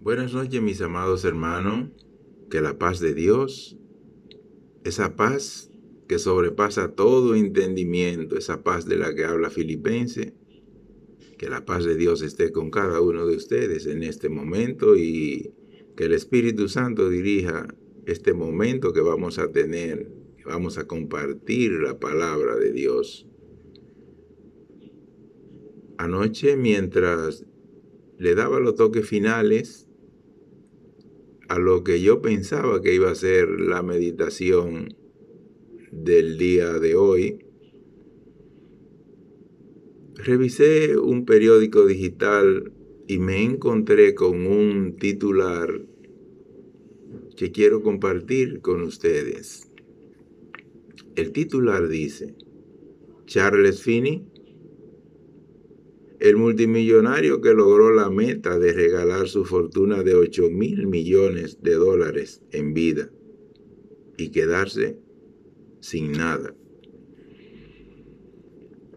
Buenas noches, mis amados hermanos. Que la paz de Dios, esa paz que sobrepasa todo entendimiento, esa paz de la que habla Filipenses, que la paz de Dios esté con cada uno de ustedes en este momento y que el Espíritu Santo dirija este momento que vamos a tener, que vamos a compartir la palabra de Dios. Anoche, mientras le daba los toques finales a lo que yo pensaba que iba a ser la meditación del día de hoy, revisé un periódico digital y me encontré con un titular que quiero compartir con ustedes. El titular dice: Charles Finney, el multimillonario que logró la meta de regalar su fortuna de $8,000 millones en vida y quedarse sin nada.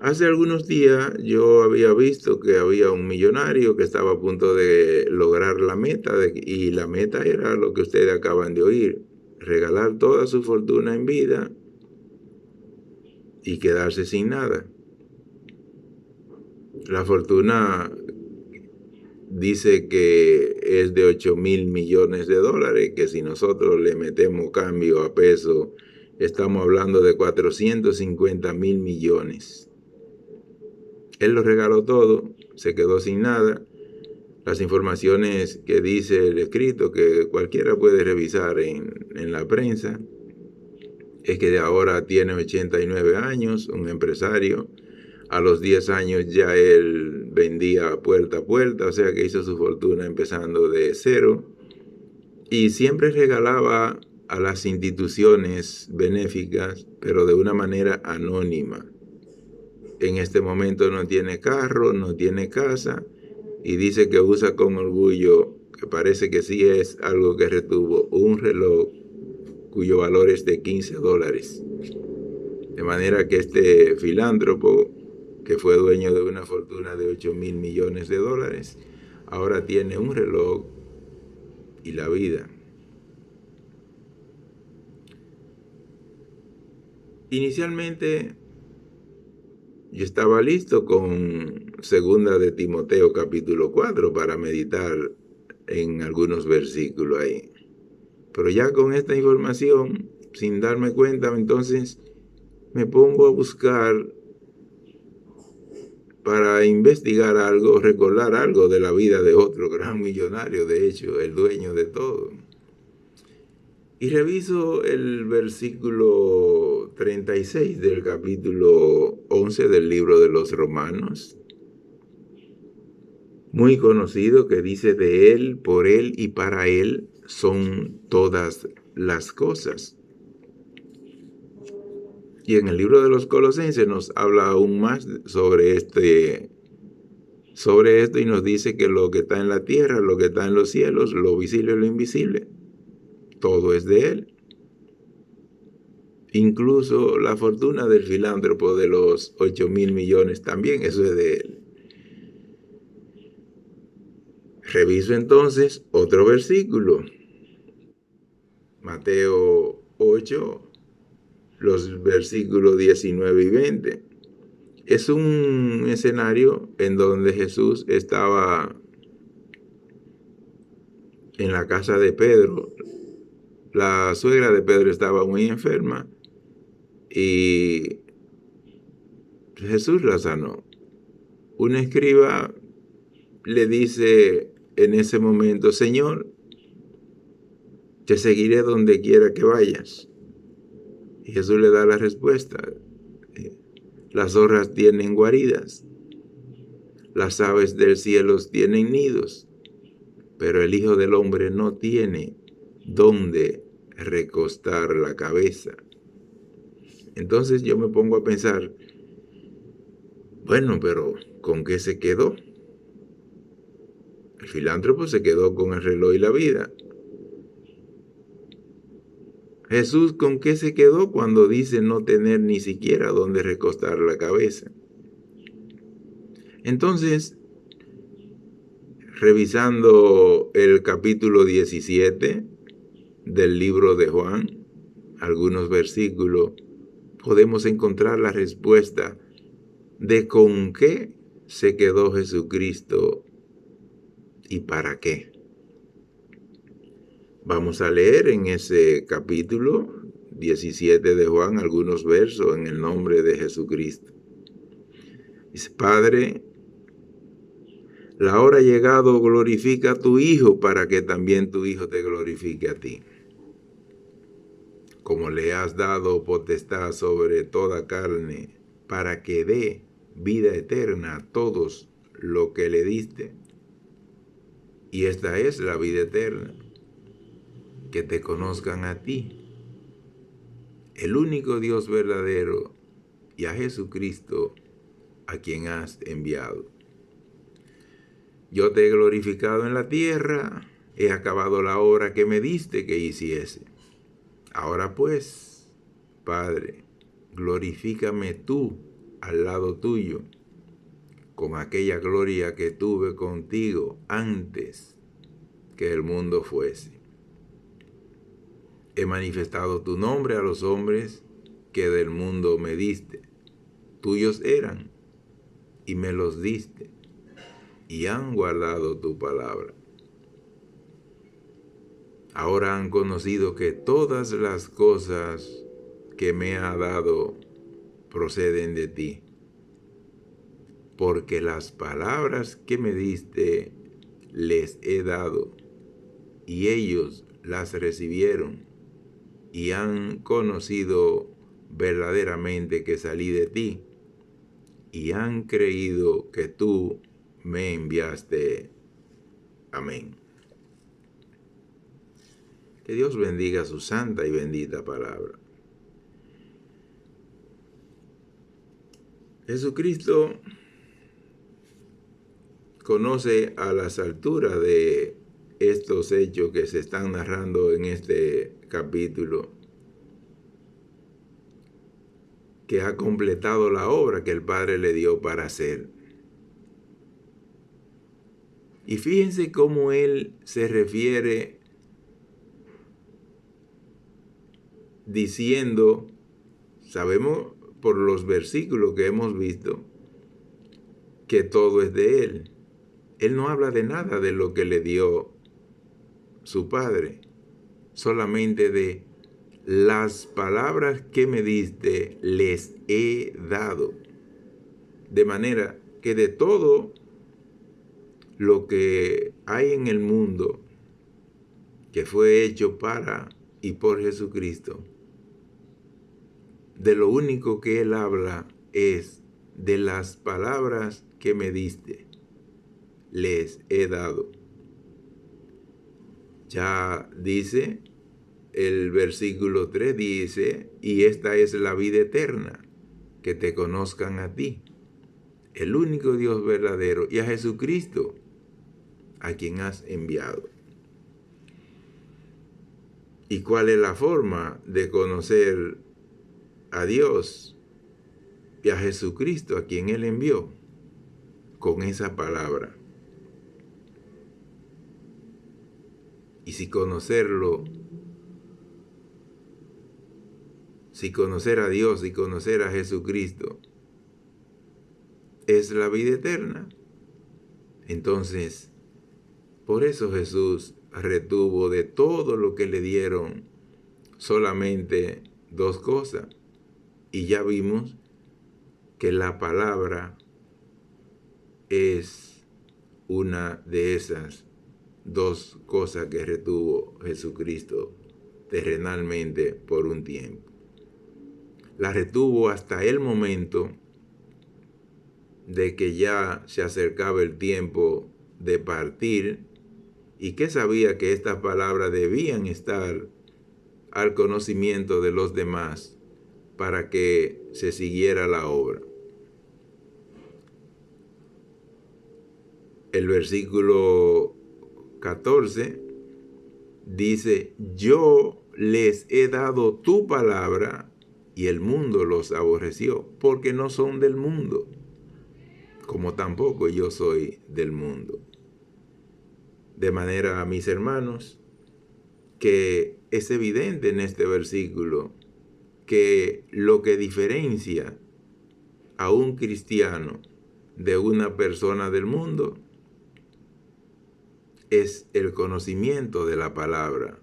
Hace algunos días yo había visto que había un millonario que estaba a punto de lograr la meta y la meta era lo que ustedes acaban de oír: regalar toda su fortuna en vida y quedarse sin nada. La fortuna dice que es de $8,000 millones, que si nosotros le metemos cambio a peso, estamos hablando de 450,000 millones. Él lo regaló todo, se quedó sin nada. Las informaciones que dice el escrito, que cualquiera puede revisar en la prensa, es que de ahora tiene 89 años, un empresario. A los 10 años ya él vendía puerta a puerta, o sea que hizo su fortuna empezando de cero. Y siempre regalaba a las instituciones benéficas, pero de una manera anónima. En este momento no tiene carro, no tiene casa, y dice que usa con orgullo, que parece que sí es algo que retuvo, un reloj cuyo valor es de $15. De manera que este filántropo, que fue dueño de una fortuna de $8,000 millones, ahora tiene un reloj y la vida. Inicialmente yo estaba listo con segunda de Timoteo capítulo 4 para meditar en algunos versículos ahí. Pero ya con esta información, sin darme cuenta, entonces me pongo a buscar para investigar algo, recordar algo de la vida de otro gran millonario, de hecho, el dueño de todo. Y reviso el versículo 36 del capítulo 11 del libro de los Romanos, muy conocido, que dice: de Él, por Él y para Él son todas las cosas. Y en el libro de los Colosenses nos habla aún más sobre esto y nos dice que lo que está en la tierra, lo que está en los cielos, lo visible y lo invisible, todo es de Él. Incluso la fortuna del filántropo de los 8,000 millones también, eso es de Él. Reviso entonces otro versículo, Mateo 8, los versículos 19 y 20. Es un escenario en donde Jesús estaba en la casa de Pedro. La suegra de Pedro estaba muy enferma y Jesús la sanó. Un escriba le dice en ese momento: Señor, te seguiré donde quiera que vayas. Y Jesús le da la respuesta: las zorras tienen guaridas, las aves del cielo tienen nidos, pero el Hijo del Hombre no tiene dónde recostar la cabeza. Entonces yo me pongo a pensar, bueno, pero ¿con qué se quedó? El filántropo se quedó con el reloj y la vida. Jesús, ¿con qué se quedó cuando dice no tener ni siquiera dónde recostar la cabeza? Entonces, revisando el capítulo 17 del libro de Juan, algunos versículos, podemos encontrar la respuesta de con qué se quedó Jesucristo y para qué. Vamos a leer en ese capítulo 17 de Juan algunos versos en el nombre de Jesucristo. Dice: Padre, la hora ha llegado, glorifica a tu Hijo para que también tu Hijo te glorifique a ti. Como le has dado potestad sobre toda carne, para que dé vida eterna a todos lo que le diste. Y esta es la vida eterna, que te conozcan a ti, el único Dios verdadero, y a Jesucristo, a quien has enviado. Yo te he glorificado en la tierra, he acabado la obra que me diste que hiciese. Ahora pues, Padre, glorifícame tú al lado tuyo, con aquella gloria que tuve contigo antes que el mundo fuese. He manifestado tu nombre a los hombres que del mundo me diste. Tuyos eran, y me los diste, y han guardado tu palabra. Ahora han conocido que todas las cosas que me ha dado proceden de ti, porque las palabras que me diste les he dado, y ellos las recibieron, y han conocido verdaderamente que salí de ti, y han creído que tú me enviaste. Amén. Que Dios bendiga su santa y bendita palabra. Jesucristo conoce a las alturas de estos hechos que se están narrando en este capítulo, que ha completado la obra que el Padre le dio para hacer. Y fíjense cómo Él se refiere diciendo, sabemos por los versículos que hemos visto, que todo es de Él. Él no habla de nada de lo que le dio su Padre, solamente de las palabras que me diste les he dado. De manera que de todo lo que hay en el mundo que fue hecho para y por Jesucristo, de lo único que Él habla es de las palabras que me diste, les he dado. Ya dice, el versículo 3 dice, y esta es la vida eterna, que te conozcan a ti, el único Dios verdadero, y a Jesucristo, a quien has enviado. ¿Y cuál es la forma de conocer a Dios y a Jesucristo, a quien Él envió? Con esa palabra. Y si conocer a Dios y conocer a Jesucristo es la vida eterna, entonces, por eso Jesús retuvo de todo lo que le dieron solamente dos cosas. Y ya vimos que la palabra es una de esas dos cosas que retuvo Jesucristo terrenalmente por un tiempo. La retuvo hasta el momento de que ya se acercaba el tiempo de partir y que sabía que estas palabras debían estar al conocimiento de los demás para que se siguiera la obra. El versículo 14 dice, yo les he dado tu palabra y el mundo los aborreció, porque no son del mundo, como tampoco yo soy del mundo. De manera, mis hermanos, que es evidente en este versículo que lo que diferencia a un cristiano de una persona del mundo es el conocimiento de la palabra.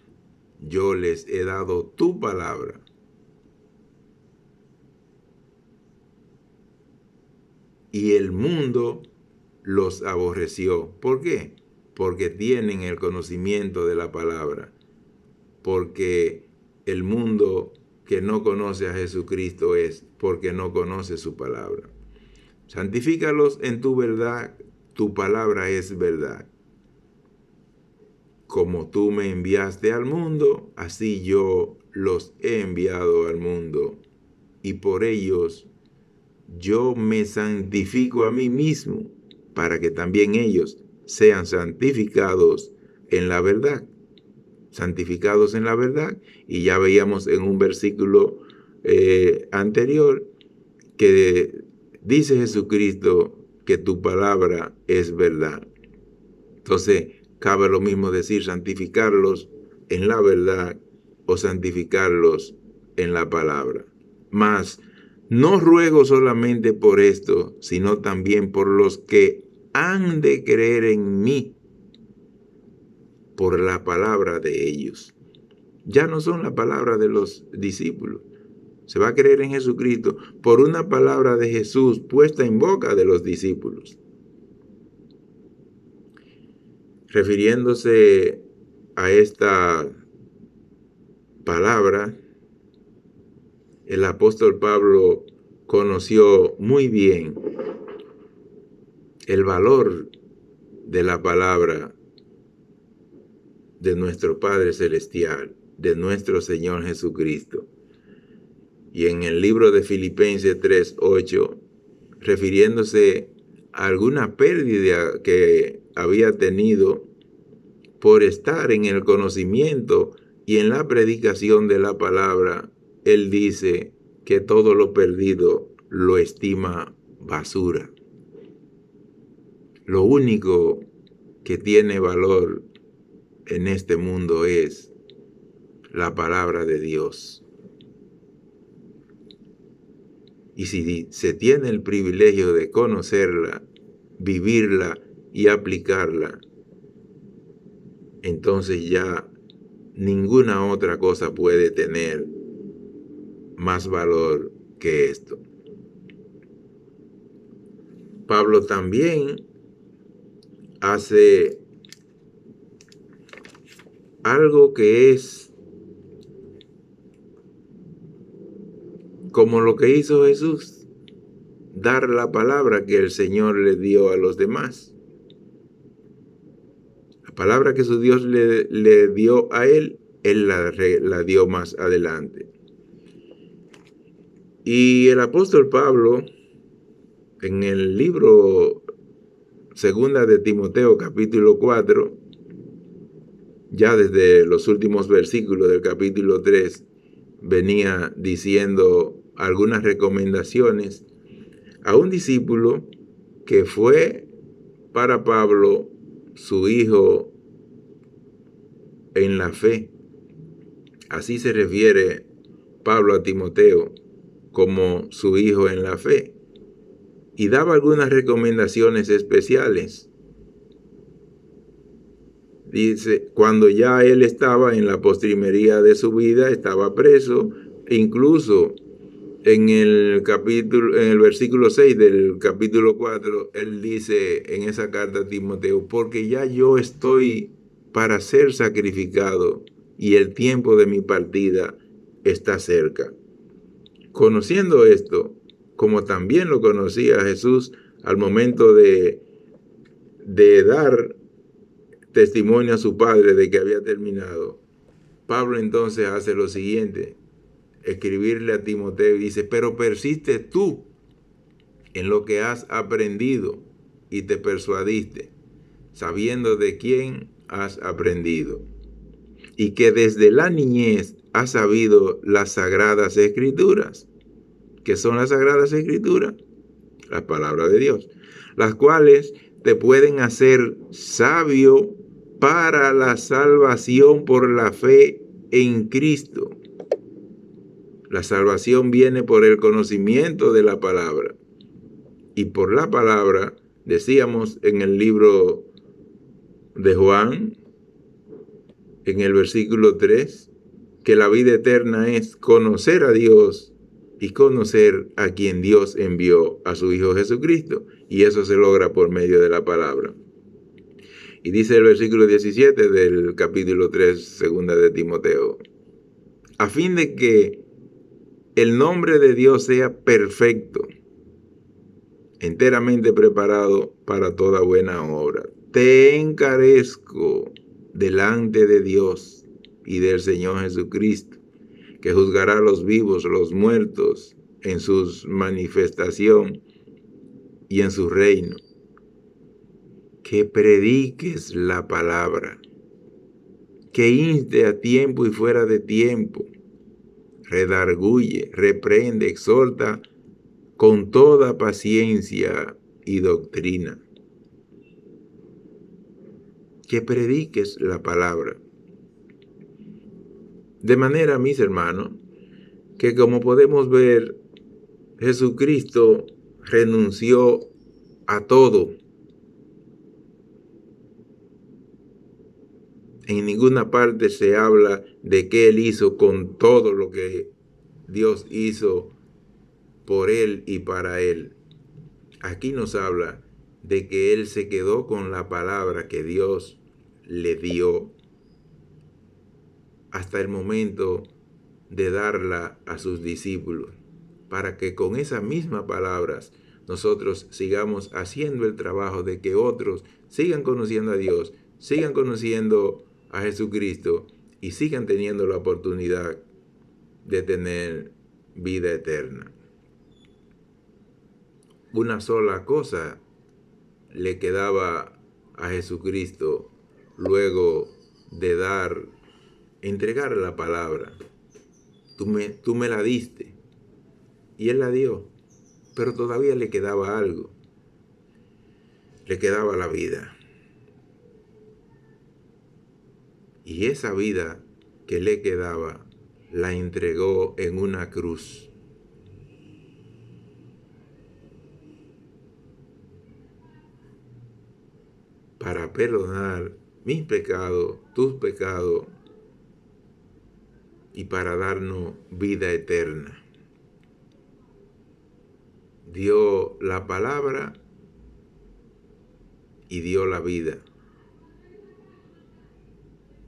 Yo les he dado tu palabra. Y el mundo los aborreció. ¿Por qué? Porque tienen el conocimiento de la palabra. Porque el mundo que no conoce a Jesucristo es porque no conoce su palabra. Santifícalos en tu verdad, tu palabra es verdad. Como tú me enviaste al mundo, así yo los he enviado al mundo. Y por ellos yo me santifico a mí mismo, para que también ellos sean santificados en la verdad. Santificados en la verdad. Y ya veíamos en un versículo anterior que dice Jesucristo que tu palabra es verdad. Entonces, cabe lo mismo decir santificarlos en la verdad o santificarlos en la palabra. Mas no ruego solamente por esto, sino también por los que han de creer en mí por la palabra de ellos. Ya no son la palabra de los discípulos. Se va a creer en Jesucristo por una palabra de Jesús puesta en boca de los discípulos. Refiriéndose a esta palabra, el apóstol Pablo conoció muy bien el valor de la palabra de nuestro Padre Celestial, de nuestro Señor Jesucristo. Y en el libro de Filipenses 3:8, refiriéndose a alguna pérdida que había tenido por estar en el conocimiento y en la predicación de la palabra, él dice que todo lo perdido lo estima basura. Lo único que tiene valor en este mundo es la palabra de Dios. Y si se tiene el privilegio de conocerla, vivirla y aplicarla, entonces ya ninguna otra cosa puede tener más valor que esto. Pablo también hace algo que es como lo que hizo Jesús, dar la palabra que el Señor le dio a los demás. La palabra que su Dios le dio a él la dio más adelante. Y el apóstol Pablo, en el libro 2 de Timoteo, capítulo 4, ya desde los últimos versículos del capítulo 3, venía diciendo algunas recomendaciones a un discípulo que fue para Pablo su hijo en la fe. Así se refiere Pablo a Timoteo, como su hijo en la fe. Y daba algunas recomendaciones especiales. Dice, cuando ya él estaba en la postrimería de su vida, estaba preso, e incluso en el versículo 6 del capítulo 4, él dice en esa carta a Timoteo, porque ya yo estoy para ser sacrificado y el tiempo de mi partida está cerca. Conociendo esto, como también lo conocía Jesús al momento de dar testimonio a su padre de que había terminado, Pablo entonces hace lo siguiente, escribirle a Timoteo y dice, pero persiste tú en lo que has aprendido y te persuadiste, sabiendo de quién has aprendido, y que desde la niñez has sabido las sagradas escrituras. ¿Qué son las sagradas escrituras? La palabra de Dios, las cuales te pueden hacer sabio para la salvación por la fe en Cristo. La salvación viene por el conocimiento de la palabra. Y por la palabra, decíamos en el libro de Juan, en el versículo 3, que la vida eterna es conocer a Dios y conocer a quien Dios envió, a su Hijo Jesucristo. Y eso se logra por medio de la palabra. Y dice el versículo 17 del capítulo 3, segunda de Timoteo, a fin de que el nombre de Dios sea perfecto, enteramente preparado para toda buena obra. Te encarezco delante de Dios y del Señor Jesucristo, que juzgará a los vivos, los muertos, en su manifestación y en su reino. Que prediques la palabra, que inste a tiempo y fuera de tiempo, redarguye, reprende, exhorta con toda paciencia y doctrina. Que prediques la palabra. De manera, mis hermanos, que como podemos ver, Jesucristo renunció a todo. En ninguna parte se habla de que Él hizo con todo lo que Dios hizo por Él y para Él. Aquí nos habla de que Él se quedó con la palabra que Dios le dio hasta el momento de darla a sus discípulos, para que con esas mismas palabras nosotros sigamos haciendo el trabajo de que otros sigan conociendo a Dios, sigan conociendo a Jesucristo y sigan teniendo la oportunidad de tener vida eterna. Una sola cosa le quedaba a Jesucristo luego de entregar la palabra. Tú me la diste y Él la dio, pero todavía le quedaba algo. Le quedaba la vida. Y esa vida que le quedaba la entregó en una cruz. Para perdonar mis pecados, tus pecados, y para darnos vida eterna. Dio la palabra y dio la vida.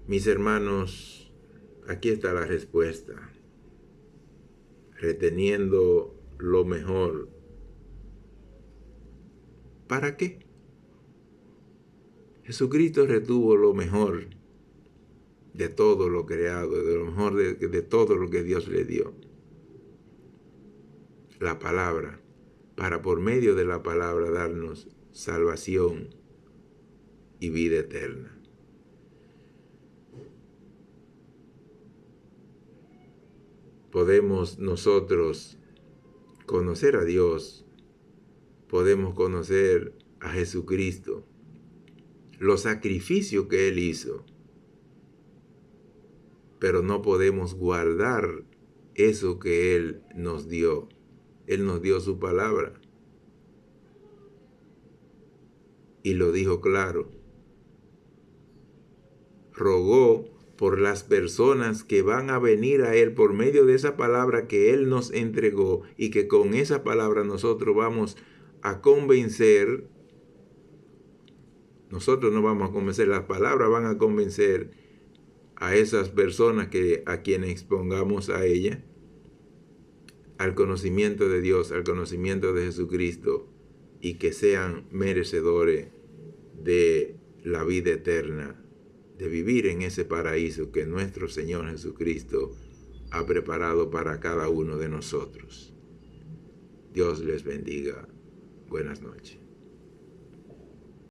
Mis hermanos, aquí está la respuesta. Reteniendo lo mejor. ¿Para qué? Jesucristo retuvo lo mejor de todo lo creado, de lo mejor de todo lo que Dios le dio. La palabra, para por medio de la palabra darnos salvación y vida eterna. Podemos nosotros conocer a Dios, podemos conocer a Jesucristo, los sacrificios que Él hizo, pero no podemos guardar eso que Él nos dio. Él nos dio su palabra y lo dijo claro. Rogó por las personas que van a venir a Él por medio de esa palabra que Él nos entregó y que con esa palabra nosotros vamos a convencer. Nosotros no vamos a convencer, las palabras van a convencer a esas personas a quienes expongamos a ella, al conocimiento de Dios, al conocimiento de Jesucristo, y que sean merecedores de la vida eterna, de vivir en ese paraíso que nuestro Señor Jesucristo ha preparado para cada uno de nosotros. Dios les bendiga. Buenas noches.